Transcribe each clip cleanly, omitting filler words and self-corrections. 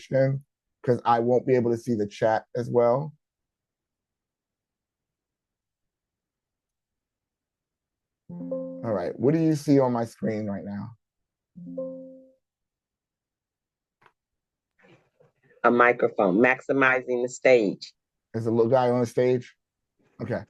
because I won't be able to see the chat as well. All right, what do you see on my screen right now? A microphone, maximizing the stage. There's a little guy on the stage? Okay.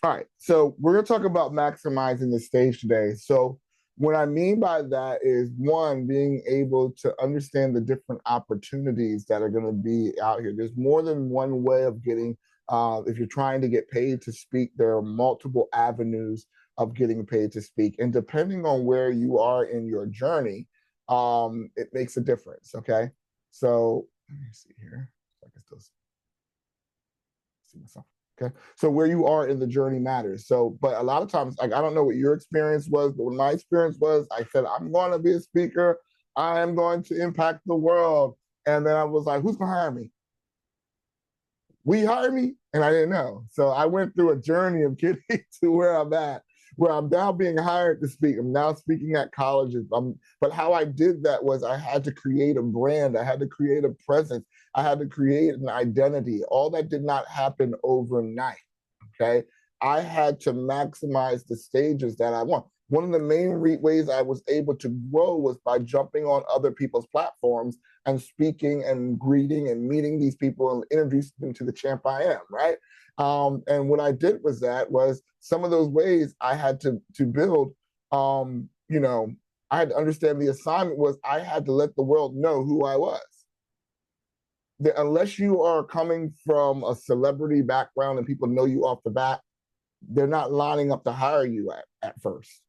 All right, so we're gonna talk about maximizing the stage today. So what I mean by that is, one, being able to understand the different opportunities that are gonna be out here. There's more than one way of getting, if you're trying to get paid to speak, there are multiple avenues of getting paid to speak. And depending on where you are in your journey, it makes a difference, okay? So let me see here. I can still see myself. Okay, so where you are in the journey matters. So, but a lot of times, like, I don't know what your experience was, but when my experience was, I said, I'm going to be a speaker. I am going to impact the world. And then I was like, who's going to hire me? Will you hire me? And I didn't know. So I went through a journey of getting to where I'm at, where I'm now being hired to speak. I'm now speaking at colleges. But how I did that was I had to create a brand. I had to create a presence. I had to create an identity. All that did not happen overnight, okay? I had to maximize the stages that I want. One of the main ways I was able to grow was by jumping on other people's platforms and speaking and greeting and meeting these people and introducing them to the champ I am, right? And what I did was some of those ways I had to build, you know, I had to understand the assignment was I had to let the world know who I was. Unless you are coming from a celebrity background and people know you off the bat, they're not lining up to hire you at first,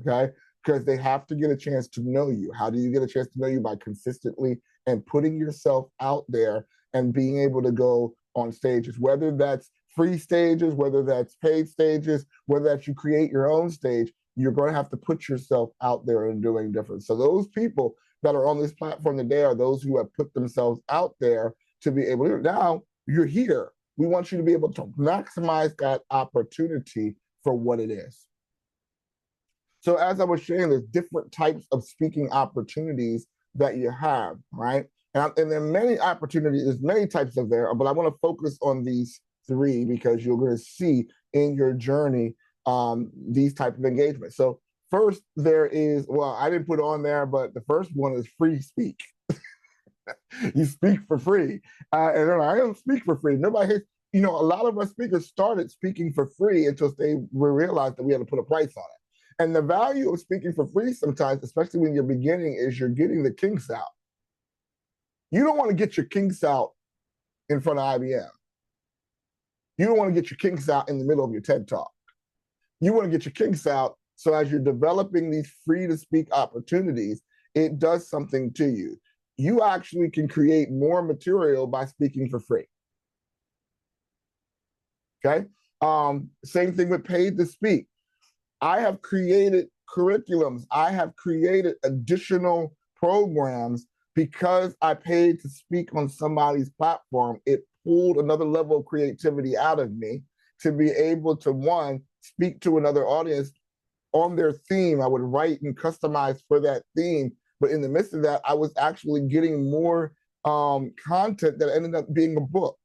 okay? Because they have to get a chance to know you. How do you get a chance to know you? By consistently and putting yourself out there and being able to go on stages, whether that's free stages, whether that's paid stages, whether that's you create your own stage, you're going to have to put yourself out there and doing different. So those people that are on this platform today are those who have put themselves out there to be able to, now you're here. We want you to be able to maximize that opportunity for what it is. So as I was sharing, there's different types of speaking opportunities that you have, right? And there are many opportunities, there's many types of there, but I want to focus on these three because you're going to see in your journey these types of engagements. So first there is, well, I didn't put on there, but the first one is free speak. You speak for free. And I don't speak for free. Nobody has, you know, a lot of our speakers started speaking for free until they realized that we had to put a price on it. And the value of speaking for free sometimes, especially when you're beginning, is you're getting the kinks out. You don't want to get your kinks out in front of IBM. You don't want to get your kinks out in the middle of your TED Talk. You want to get your kinks out so as you're developing these free to speak opportunities, it does something to you. You actually can create more material by speaking for free. Okay? Same thing with paid to speak. I have created curriculums. I have created additional programs because I paid to speak on somebody's platform. It pulled another level of creativity out of me to be able to, one, speak to another audience on their theme. I would write and customize for that theme. But in the midst of that, I was actually getting more content that ended up being a book.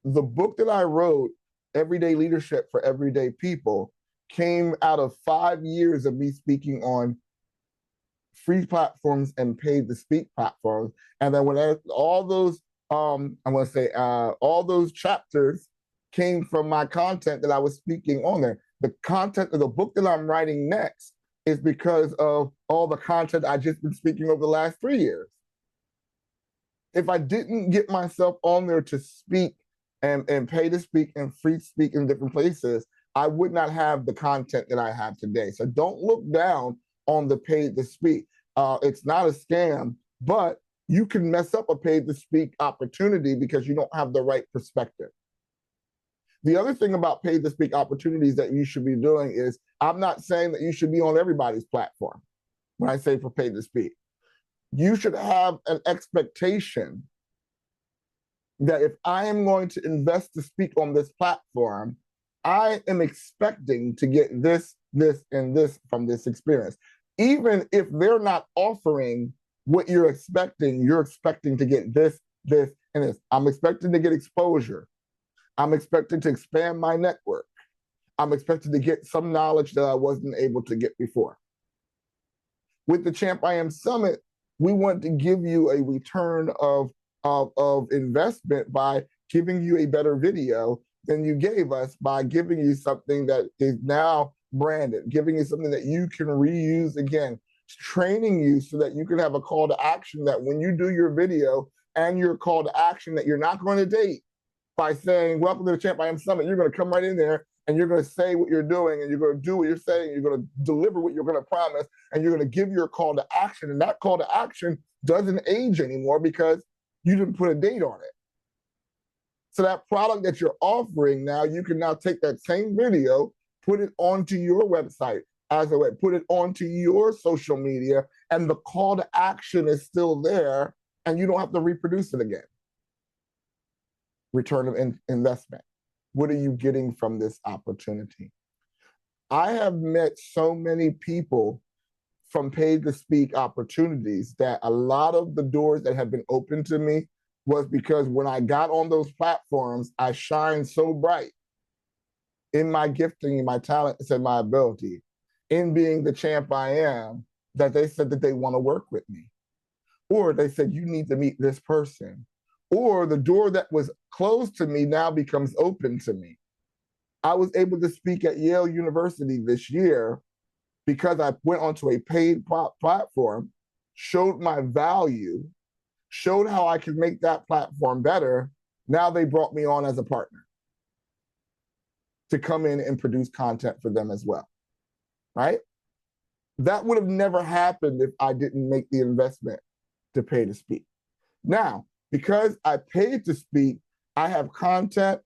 The book that I wrote, Everyday Leadership for Everyday People, came out of 5 years of me speaking on free platforms and paid to speak platforms. And then when all those, all those chapters came from my content that I was speaking on there. The content of the book that I'm writing next is because of all the content I just been speaking over the last 3 years. If I didn't get myself on there to speak and pay to speak and free speak in different places, I would not have the content that I have today. So don't look down on the paid to speak. It's not a scam, but you can mess up a paid to speak opportunity because you don't have the right perspective. The other thing about paid to speak opportunities that you should be doing is, I'm not saying that you should be on everybody's platform when I say for paid to speak. You should have an expectation that if I am going to invest to speak on this platform, I am expecting to get this, and this from this experience. Even if they're not offering what you're expecting to get this, and this. I'm expecting to get exposure. I'm expecting to expand my network. I'm expecting to get some knowledge that I wasn't able to get before. With the Champ I Am Summit, we want to give you a return of investment by giving you a better video than you gave us, by giving you something that is now branded, giving you something that you can reuse again, training you so that you can have a call to action that when you do your video and your call to action that you're not going to date by saying, welcome to the Champ I Am Summit, you're going to come right in there and you're going to say what you're doing and you're going to do what you're saying, you're going to deliver what you're going to promise, and you're going to give your call to action. And that call to action doesn't age anymore because you didn't put a date on it. So that product that you're offering now, you can now take that same video, put it onto your website as a way, put it onto your social media, and the call to action is still there, and you don't have to reproduce it again. Return of investment. What are you getting from this opportunity? I have met so many people from paid to speak opportunities that a lot of the doors that have been open to me was because when I got on those platforms, I shined so bright in my gifting, in my talents, and my ability, in being the champ I am, that they said that they want to work with me. Or they said, you need to meet this person. Or the door that was closed to me now becomes open to me. I was able to speak at Yale University this year because I went onto a paid platform, showed my value, showed how I could make that platform better. Now they brought me on as a partner to come in and produce content for them as well, right? That would have never happened if I didn't make the investment to pay to speak. Now, because I paid to speak, I have content,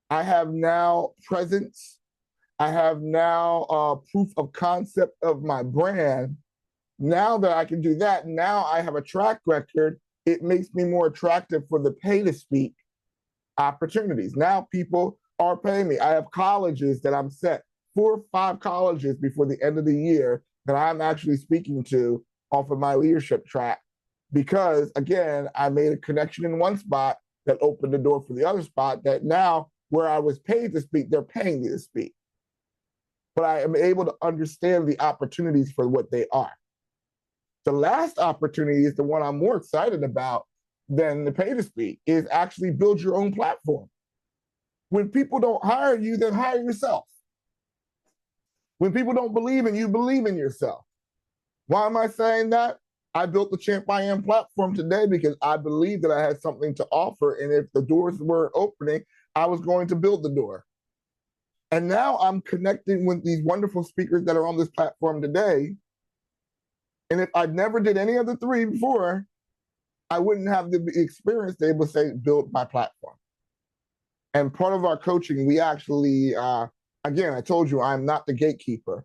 I have now presence, I have now proof of concept of my brand. Now that I can do that, now I have a track record. It makes me more attractive for the pay to speak opportunities. Now people are paying me. I have colleges that I'm set, 4 or 5 colleges before the end of the year that I'm actually speaking to off of my leadership track. Because again, I made a connection in one spot that opened the door for the other spot that now where I was paid to speak, they're paying me to speak. But I am able to understand the opportunities for what they are. The last opportunity is the one I'm more excited about than the pay to speak, is actually build your own platform. When people don't hire you, then hire yourself. When people don't believe in you, believe in yourself. Why am I saying that? I built the Champ I Am platform today because I believed that I had something to offer. And if the doors weren't opening, I was going to build the door. And now I'm connecting with these wonderful speakers that are on this platform today. And if I never did any of the 3 before, I wouldn't have the experience to be able to say, build my platform. And part of our coaching, we actually, again, I told you, I'm not the gatekeeper.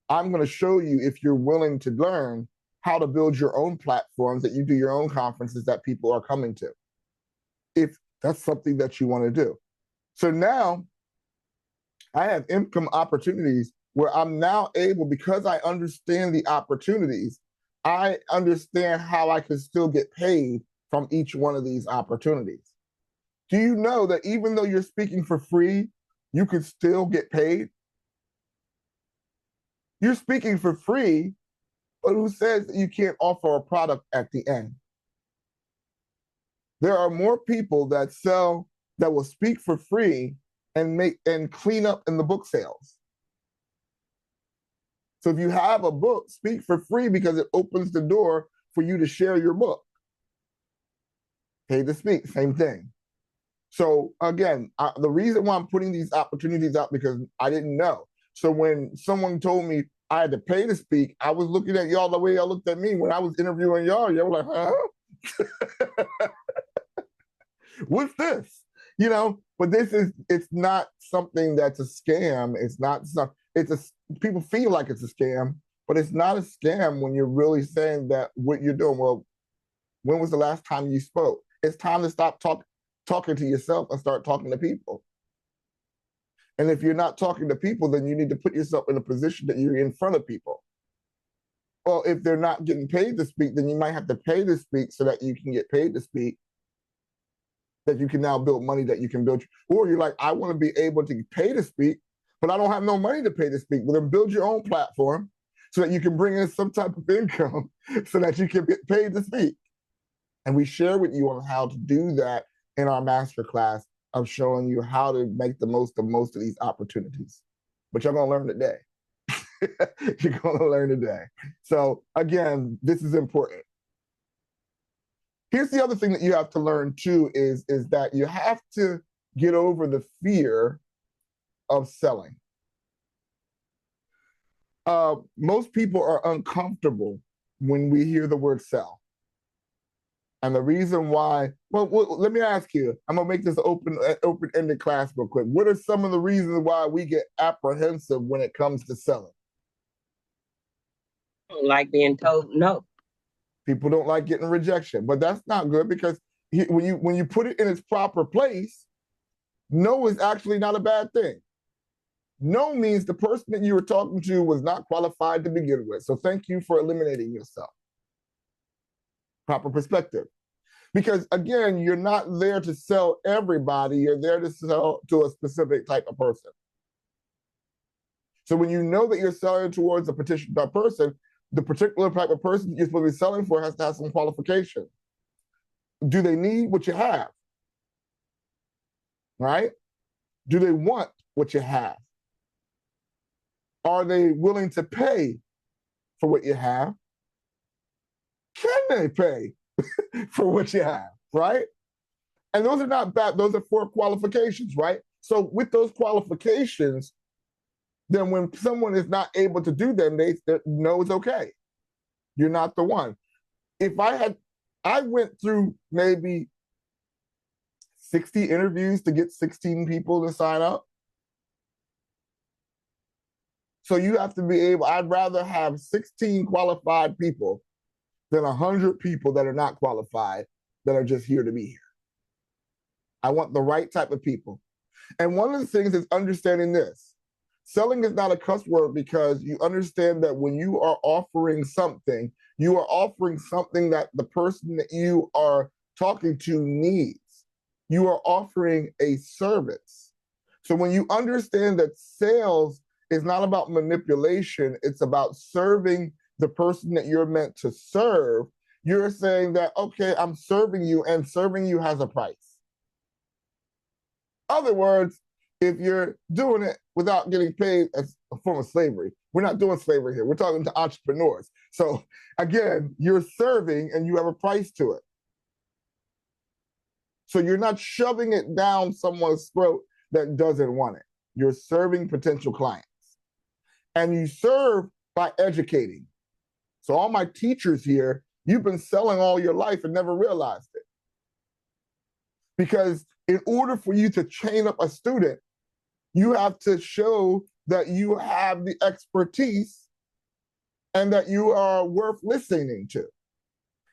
I'm going to show you, if you're willing to learn, how to build your own platforms, that you do your own conferences that people are coming to, if that's something that you want to do. So now I have income opportunities where I'm now able, because I understand the opportunities, I understand how I can still get paid from each one of these opportunities. Do you know that even though you're speaking for free, you could still get paid? You're speaking for free, but who says that you can't offer a product at the end? There are more people that will speak for free and clean up in the book sales. So if you have a book, speak for free because it opens the door for you to share your book. Pay to speak, same thing. So again, the reason why I'm putting these opportunities out, because I didn't know. So when someone told me I had to pay to speak, I was looking at y'all the way y'all looked at me when I was interviewing y'all. Y'all were like, huh? What's this? You know, but it's not something that's a scam. People feel like it's a scam, but it's not a scam when you're really saying that what you're doing. Well, when was the last time you spoke? It's time to stop talking to yourself and start talking to people. And if you're not talking to people, then you need to put yourself in a position that you're in front of people. Well, if they're not getting paid to speak, then you might have to pay to speak so that you can get paid to speak, that you can now build money that you can build. Or you're like, I want to be able to pay to speak, but I don't have no money to pay to speak. Well, then build your own platform so that you can bring in some type of income so that you can get paid to speak. And we share with you on how to do that in our masterclass of showing you how to make the most of these opportunities. But you're going to learn today. You're going to learn today. So again, this is important. Here's the other thing that you have to learn too is that you have to get over the fear of selling. Most people are uncomfortable when we hear the word sell. And the reason why, well, let me ask you, I'm gonna make this open-ended class real quick. What are some of the reasons why we get apprehensive when it comes to selling? Don't like being told no. People don't like getting rejection, but that's not good because when you put it in its proper place, no is actually not a bad thing. No means the person that you were talking to was not qualified to begin with. So thank you for eliminating yourself. Proper perspective. Because again, you're not there to sell everybody, you're there to sell to a specific type of person. So when you know that you're selling towards a particular person, the particular type of person you're supposed to be selling for has to have some qualification. Do they need what you have? Right? Do they want what you have? Are they willing to pay for what you have? Can they pay for what you have, right? And those are not bad, those are 4 qualifications, right? So with those qualifications, then when someone is not able to do them, they know it's okay. You're not the one. I went through maybe 60 interviews to get 16 people to sign up. So you have to be able, I'd rather have 16 qualified people than 100 people that are not qualified, that are just here to be here. I want the right type of people. And one of the things is understanding this. Selling is not a cuss word because you understand that when you are offering something, you are offering something that the person that you are talking to needs. You are offering a service. So when you understand that sales is not about manipulation, it's about serving the person that you're meant to serve, you're saying that, okay, I'm serving you and serving you has a price. Other words, if you're doing it without getting paid as a form of slavery, we're not doing slavery here. We're talking to entrepreneurs. So again, you're serving and you have a price to it. So you're not shoving it down someone's throat that doesn't want it. You're serving potential clients. And you serve by educating. So all my teachers here, you've been selling all your life and never realized it. Because in order for you to chain up a student, you have to show that you have the expertise and that you are worth listening to.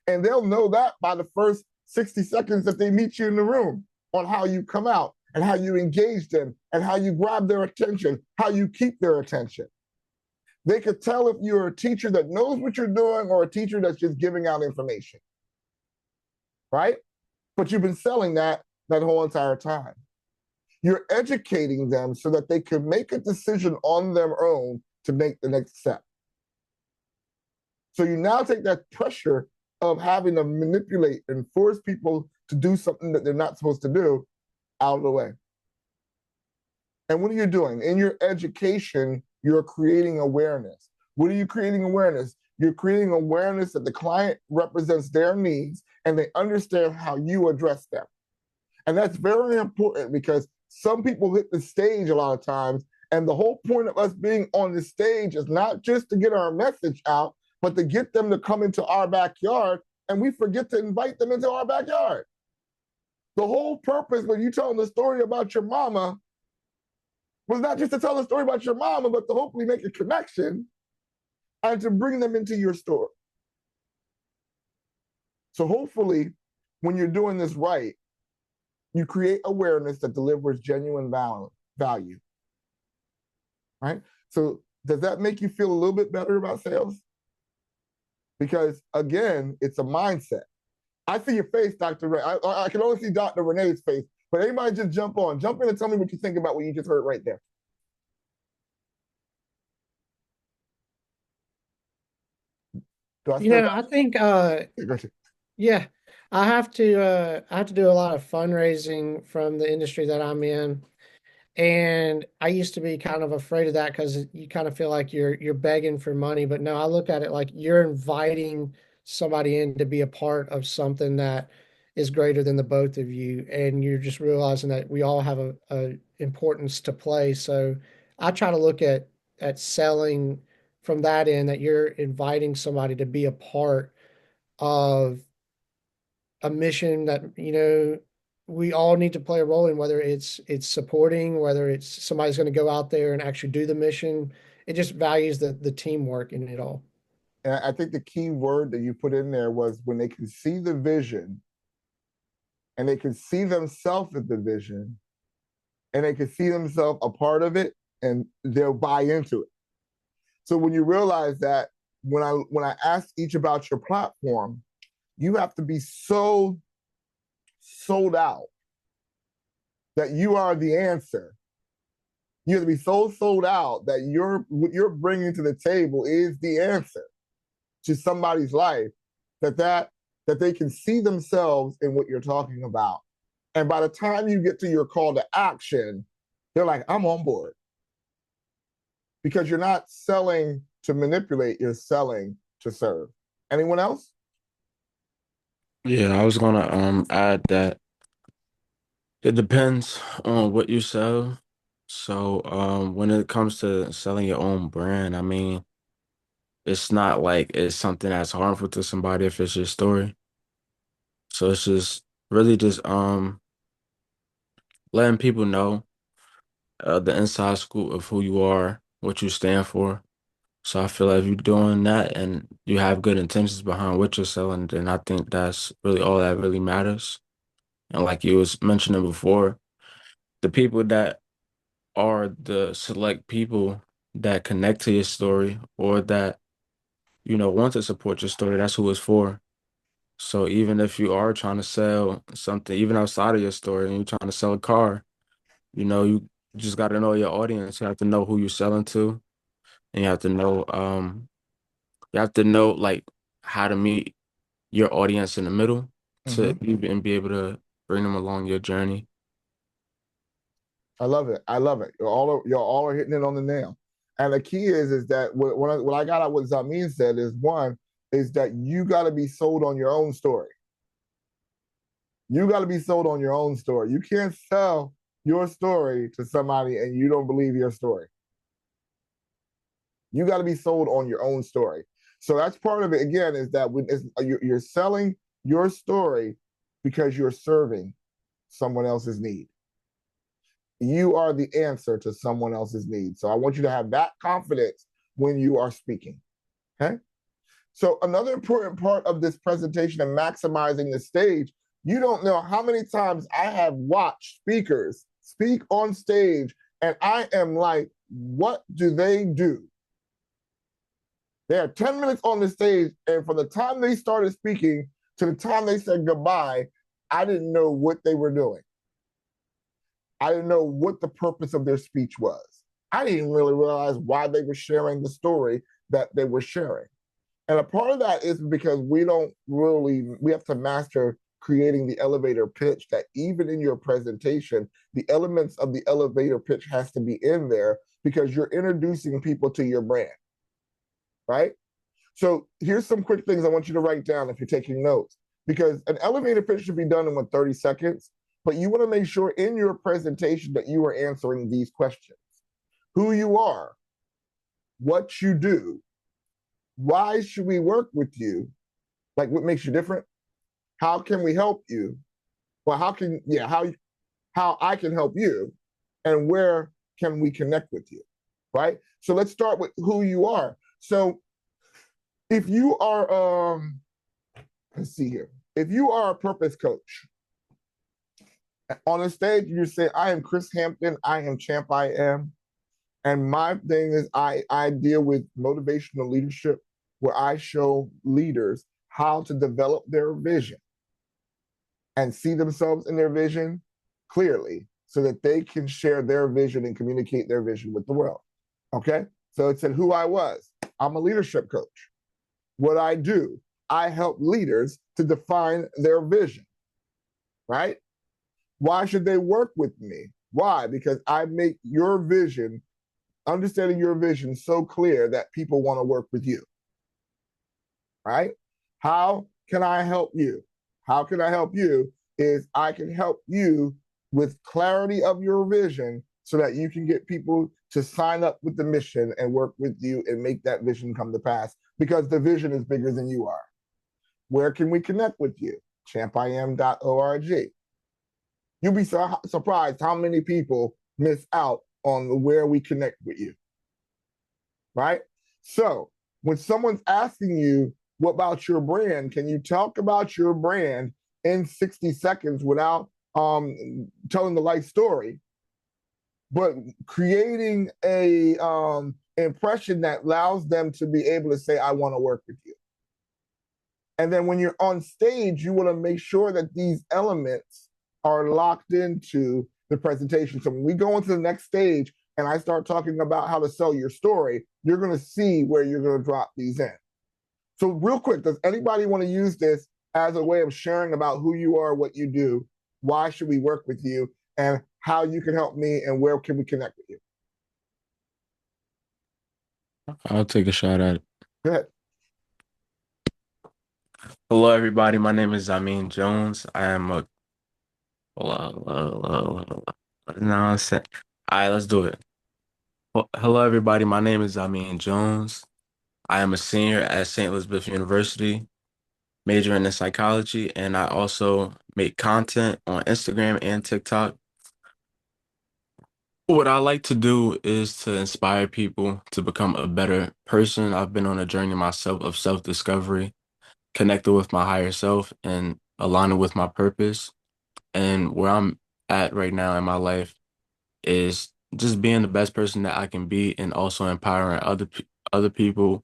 And they'll know that by the first 60 seconds that they meet you in the room, on how you come out and how you engage them and how you grab their attention, how you keep their attention. They could tell if you're a teacher that knows what you're doing or a teacher that's just giving out information, right? But you've been selling that whole entire time. You're educating them so that they can make a decision on their own to make the next step. So you now take that pressure of having to manipulate and force people to do something that they're not supposed to do out of the way. And what are you doing? In your education, you're creating awareness. What are you creating awareness? You're creating awareness that the client represents their needs and they understand how you address them. And that's very important because some people hit the stage a lot of times, and the whole point of us being on the stage is not just to get our message out, but to get them to come into our backyard, and we forget to invite them into our backyard. The whole purpose when you telling the story about your mama was not just to tell a story about your mama, but to hopefully make a connection and to bring them into your store. So hopefully, when you're doing this right, you create awareness that delivers genuine value, right? So does that make you feel a little bit better about sales? because again, it's a mindset. I see your face, Dr. Ray. I can only see Dr. Renee's face, but anybody just jump in and tell me what you think about what you just heard right there. Do I still got I think it? yeah, I have to do a lot of fundraising from the industry that I'm in. And I used to be kind of afraid of that because you kind of feel like you're begging for money. But no, I look at it like you're inviting somebody in to be a part of something that is greater than the both of you. And you're just realizing that we all have a importance to play. So I try to look at selling from that end that you're inviting somebody to be a part of a mission that we all need to play a role in, whether it's supporting, whether it's somebody's going to go out there and actually do the mission. It just values the teamwork in it all. And I think the key word that you put in there was when they can see the vision and they can see themselves at the vision and they can see themselves a part of it and they'll buy into it. So when you realize that when I ask each about your platform, you have to be so sold out that you are the answer. You have to be so sold out that what you're bringing to the table is the answer to somebody's life, that they can see themselves in what you're talking about. And by the time you get to your call to action, they're like, I'm on board. Because you're not selling to manipulate, you're selling to serve. Anyone else? Yeah, I was gonna add that it depends on what you sell. So when it comes to selling your own brand, I mean, it's not like it's something that's harmful to somebody if it's your story. So it's just really just letting people know the inside scoop of who you are, what you stand for. So I feel like if you're doing that and you have good intentions behind what you're selling, then I think that's really all that really matters. And like you was mentioning before, the people that are the select people that connect to your story or that, want to support your story, that's who it's for. So even if you are trying to sell something, even outside of your story, and you're trying to sell a car, you just got to know your audience. You have to know who you're selling to, and you have to know like how to meet your audience in the middle to Mm-hmm. even be able to bring them along your journey. I love it. I love it. You're all are hitting it on the nail. And the key is that what I got out what Zamin said is one is that you got to be sold on your own story. You got to be sold on your own story. You can't sell your story to somebody and you don't believe your story. You got to be sold on your own story. So that's part of it. Again, is that you're selling your story because you're serving someone else's need. You are the answer to someone else's need. So I want you to have that confidence when you are speaking. Okay. So another important part of this presentation and maximizing the stage, you don't know how many times I have watched speakers speak on stage and I am like, what do they do? They are 10 minutes on the stage, and from the time they started speaking to the time they said goodbye, I didn't know what they were doing. I didn't know what the purpose of their speech was. I didn't really realize why they were sharing the story that they were sharing. And a part of that is because we have to master creating the elevator pitch that even in your presentation, the elements of the elevator pitch has to be in there because you're introducing people to your brand, right? So here's some quick things I want you to write down if you're taking notes, because an elevator pitch should be done in 30 seconds, but you want to make sure in your presentation that you are answering these questions. Who you are, what you do, why should we work with you, like what makes you different, how can we help you, well, how I can help you, and where can we connect with you, right? So let's start with who you are. So if you are let's see here, if you are a purpose coach on the stage, you say, I am Chris Hampton, I am Champ I Am, and my thing is I deal with motivational leadership where I show leaders how to develop their vision and see themselves in their vision clearly so that they can share their vision and communicate their vision with the world. Okay? So it said who I was. I'm a leadership coach. What I do, I help leaders to define their vision, right? Why should they work with me? Why? Because I make your vision, understanding your vision so clear that people want to work with you, right? How can I help you? How can I help you is I can help you with clarity of your vision so that you can get people to sign up with the mission and work with you and make that vision come to pass because the vision is bigger than you are. Where can we connect with you? champim.org. You'll be surprised how many people miss out on where we connect with you, right? So when someone's asking you, what about your brand? Can you talk about your brand in 60 seconds without telling the life story, but creating a impression that allows them to be able to say, I want to work with you. And then when you're on stage, you want to make sure that these elements are locked into the presentation. So when we go into the next stage and I start talking about how to sell your story, you're going to see where you're going to drop these in. So real quick, does anybody want to use this as a way of sharing about who you are, what you do, why should we work with you, and how you can help me and where can we connect with you? I'll take a shot at it. Go ahead. Hello, everybody. My name is Zamin Jones. I am a. Nonsense. All right, let's do it. Well, hello, everybody. My name is Zamin Jones. I am a senior at St. Elizabeth University, majoring in psychology, and I also make content on Instagram and TikTok. What I like to do is to inspire people to become a better person. I've been on a journey myself of self-discovery, connected with my higher self, and aligning with my purpose. And where I'm at right now in my life is just being the best person that I can be, and also empowering other people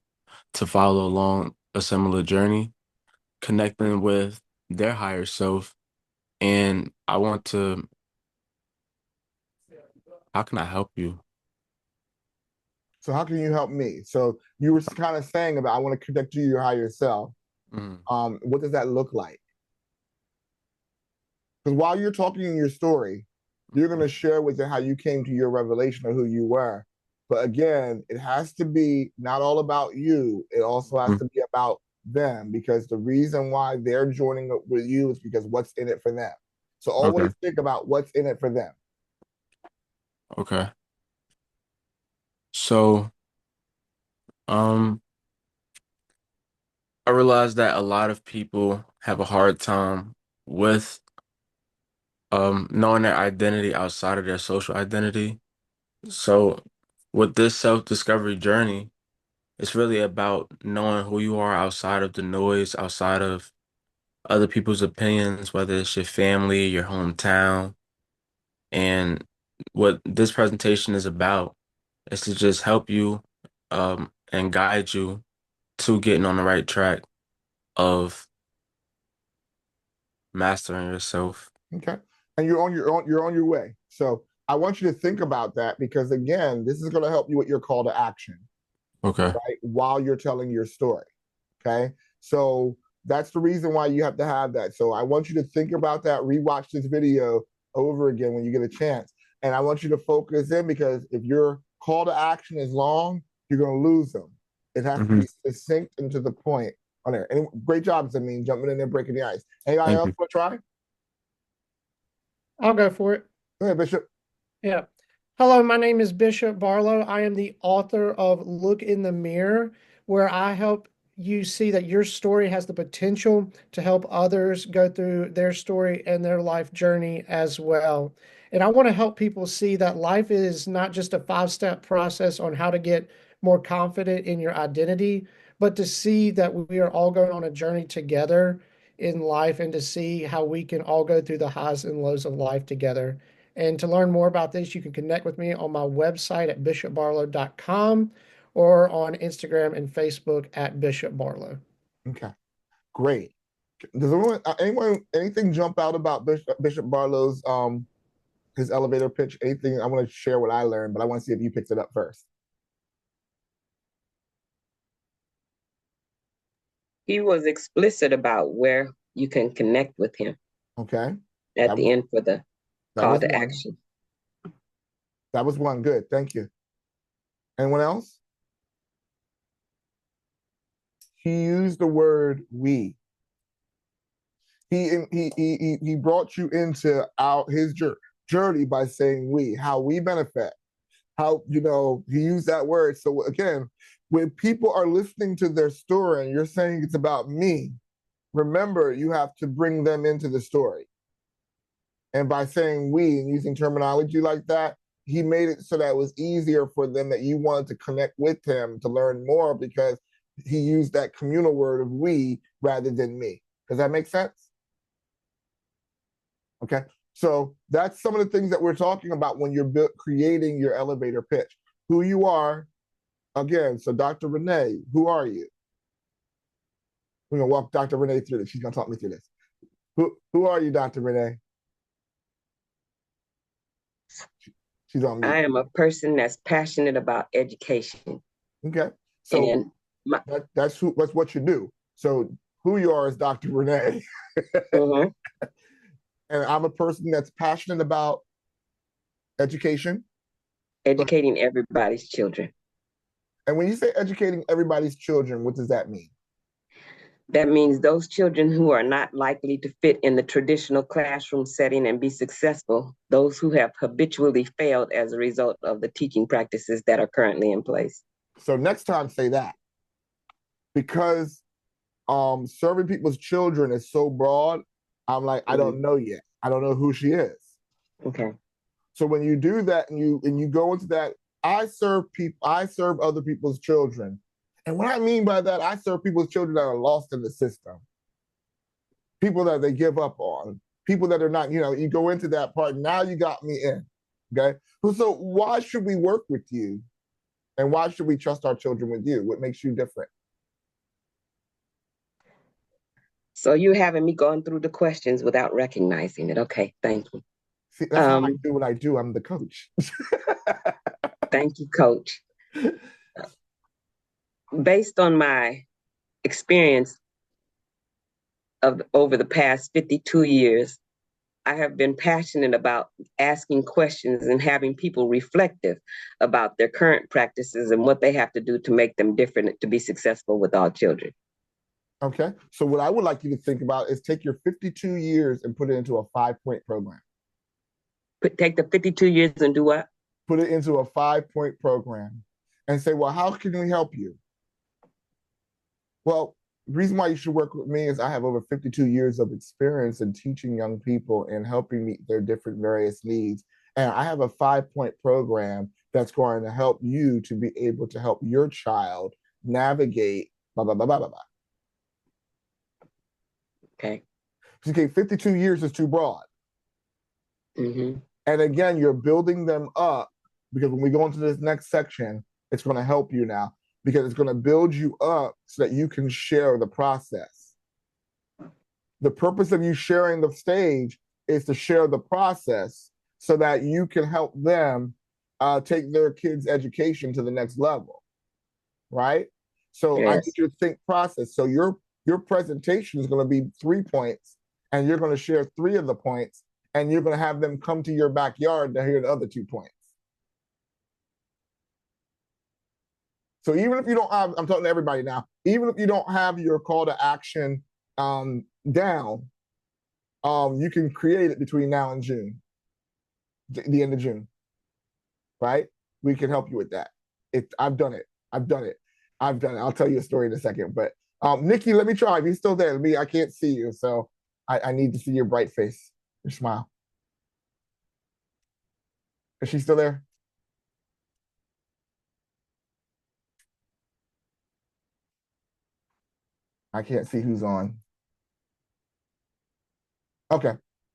to follow along a similar journey, connecting with their higher self. And I want to, how can I help you? So how can you help me? So you were kind of saying about I want to connect you to your higher self. What does that look like? Because while you're talking in your story, you're going to share with it how you came to your revelation of who you were. But again, it has to be not all about you. It also has to be about them, because the reason why they're joining up with you is because what's in it for them. So always think about what's in it for them. Okay. So, I realized that a lot of people have a hard time with knowing their identity outside of their social identity. So with this self-discovery journey, it's really about knowing who you are outside of the noise, outside of other people's opinions, whether it's your family, your hometown. And what this presentation is about is to just help you and guide you to getting on the right track of mastering yourself. Okay. And you're on your way. So I want you to think about that, because again, this is going to help you with your call to action. Okay. Right? While you're telling your story. Okay. So that's the reason why you have to have that. So I want you to think about that, rewatch this video over again when you get a chance. And I want you to focus in, because if your call to action is long, you're going to lose them. It has to be succinct and to the point on there. And great job, Zamin, jumping in there, breaking the ice. Anybody else want to try? I'll go for it. Go ahead, Bishop. Yeah. Hello, my name is Bishop Barlow. I am the author of Look in the Mirror, where I help you see that your story has the potential to help others go through their story and their life journey as well. And I want to help people see that life is not just a 5-step process on how to get more confident in your identity, but to see that we are all going on a journey together in life, and to see how we can all go through the highs and lows of life together. And to learn more about this, you can connect with me on my website at bishopbarlow.com, or on Instagram and Facebook at Bishop Barlow. Okay, great. Does anything jump out about Bishop Barlow's his elevator pitch? Anything? I want to share what I learned, but I want to see if you picked it up first. He was explicit about where you can connect with him Okay. at the end for the call to action. That was one. Good. Thank you. Anyone else? He used the word we. He brought you into his journey by saying we, how we benefit, how, he used that word. So again, when people are listening to their story and you're saying it's about me, remember you have to bring them into the story. And by saying we and using terminology like that, he made it so that it was easier for them, that you wanted to connect with him to learn more, because he used that communal word of we rather than me. Does that make sense? Okay, so that's some of the things that we're talking about when you're creating your elevator pitch. Who you are, again, so Dr. Renee, who are you? We're gonna walk Dr. Renee through this. She's gonna talk me through this. Who are you, Dr. Renee? She's on mute. I am a person that's passionate about education. Okay, so and that's what you do. So who you are is Dr. Renee. And I'm a person that's passionate about education. Educating everybody's children. And when you say educating everybody's children, what does that mean? That means those children who are not likely to fit in the traditional classroom setting and be successful, those who have habitually failed as a result of the teaching practices that are currently in place. So next time, say that. Because serving people's children is so broad, I'm like, I don't know yet. I don't know who she is. Okay. So when you do that and you go into that, I serve other people's children. And what I mean by that, I serve people's children that are lost in the system. People that they give up on. People that are not, you go into that part, now you got me in. Okay. So why should we work with you? And why should we trust our children with you? What makes you different? So you're having me going through the questions without recognizing it. Okay, thank you. See, that's how I do what I do. I'm the coach. Thank you, Coach. Based on my experience of over the past 52 years, I have been passionate about asking questions and having people reflective about their current practices and what they have to do to make them different to be successful with all children. Okay, so what I would like you to think about is take your 52 years and put it into a 5-point program. Take the 52 years and do what? Put it into a 5-point program and say, well, how can we help you? Well, the reason why you should work with me is I have over 52 years of experience in teaching young people and helping meet their different various needs. And I have a 5-point program that's going to help you to be able to help your child navigate blah, blah, blah, blah, blah, blah. Okay. Okay, 52 years is too broad. And again, you're building them up, because when we go into this next section, it's going to help you now, because it's going to build you up so that you can share the process. The purpose of you sharing the stage is to share the process so that you can help them take their kids' education to the next level, right? So yes. I need you to think process. So your presentation is going to be 3 points, and you're going to share 3 of the points, and you're going to have them come to your backyard to hear the other 2 points. So even if you don't have, I'm talking to everybody now, even if you don't have your call to action down, you can create it between now and June, the end of June, right? We can help you with that. I've done it. I'll tell you a story in a second, but Nikki, let me try. If you're still there, I can't see you, so I need to see your bright face, your smile. Is she still there? I can't see who's on. Okay,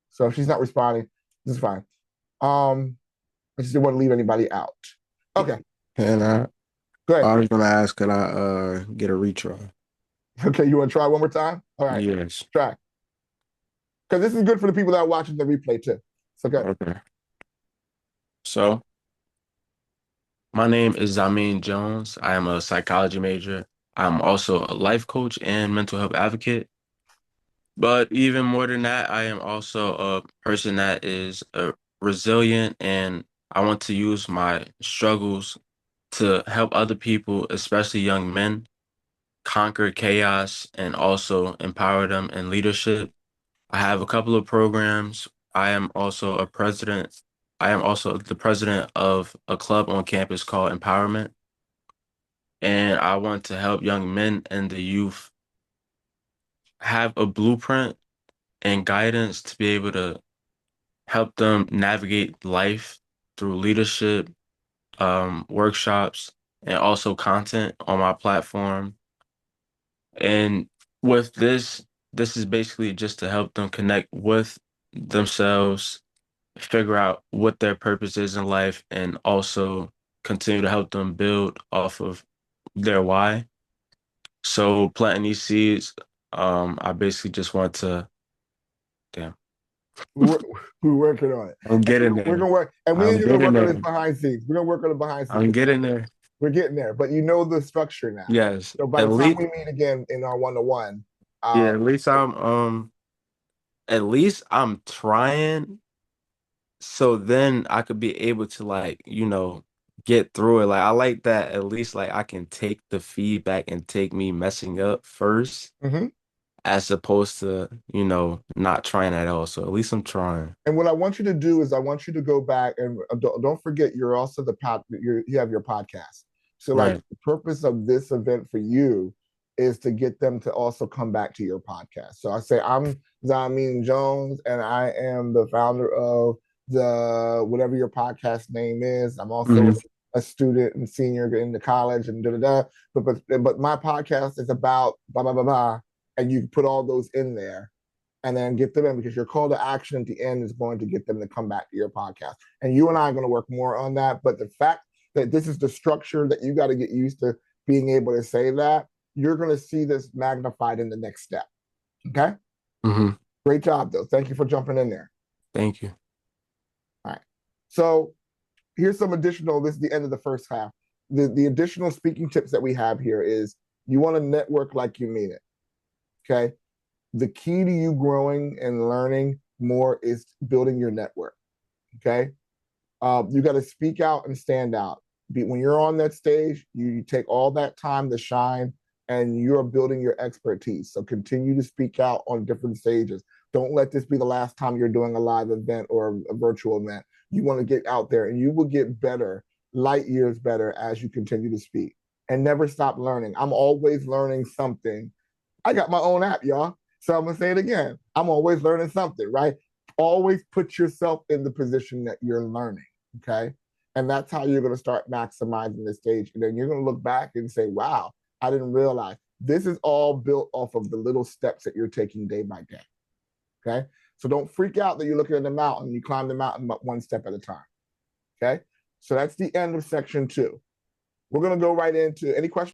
so if she's not responding, this is fine. I just didn't want to leave anybody out. Okay. And Go I ahead. was gonna ask, could I get a retry? Okay, you want to try one more time? All right, Yes. try. Because this is good for the people that are watching the replay too. So good. Okay. So, my name is Zamin Jones. I am a psychology major. I'm also a life coach and mental health advocate. But even more than that, I am also a person that is resilient, and I want to use my struggles to help other people, especially young men, conquer chaos and also empower them in leadership. I have a couple of programs. I am also a president. I am also the president of a club on campus called Empowerment. And I want to help young men and the youth have a blueprint and guidance to be able to help them navigate life through leadership, workshops, and also content on my platform. And with this is basically just to help them connect with themselves, figure out what their purpose is in life, and also continue to help them build off of their why. So planting these seeds, I basically just want to, damn, We're, we're working on it. I'm getting We're there. gonna work, and me and I'm you are gonna getting work on this there. behind scenes. We're gonna work on the behind scenes. I'm getting there. We're getting there, but you know the structure now. Yes. So by At the time least, we meet again in our one-to-one, yeah, at least I'm trying, so then I could be able to, like, get through it. Like, I like that at least, like, I can take the feedback and take me messing up first, mhm. as opposed to, not trying at all. So at least I'm trying. And what I want you to do is I want you to go back and don't forget you're also you have your podcast. So like Right. the purpose of this event for you is to get them to also come back to your podcast. So I say I'm Zamin Jones and I am the founder of the whatever your podcast name is. I'm also Hmm. a student and senior in the college and da da da. But my podcast is about blah blah blah blah, and you put all those in there and then get them in because your call to action at the end is going to get them to come back to your podcast. And you and I are going to work more on that. But the fact that this is the structure that you got to get used to being able to say that, you're going to see this magnified in the next step. Okay. Hmm. Great job, though. Thank you for jumping in there. Thank you. All right. So here's some additional, this is the end of the first half. The additional speaking tips that we have here is you want to network like you mean it. Okay. The key to you growing and learning more is building your network. Okay. You got to speak out and stand out. When you're on that stage, you take all that time to shine and you're building your expertise. So continue to speak out on different stages. Don't let this be the last time you're doing a live event or a virtual event. You want to get out there and you will get better, light years better as you continue to speak and never stop learning. I'm always learning something. I got my own app, y'all. So I'm going to say it again. I'm always learning something, right? Always put yourself in the position that you're learning, okay? And that's how you're going to start maximizing the stage. And then you're going to look back and say, wow, I didn't realize this is all built off of the little steps that you're taking day by day, okay? So don't freak out that you're looking at the mountain. You climb the mountain but one step at a time, okay? So that's the end of section 2. We're going to go right into any questions.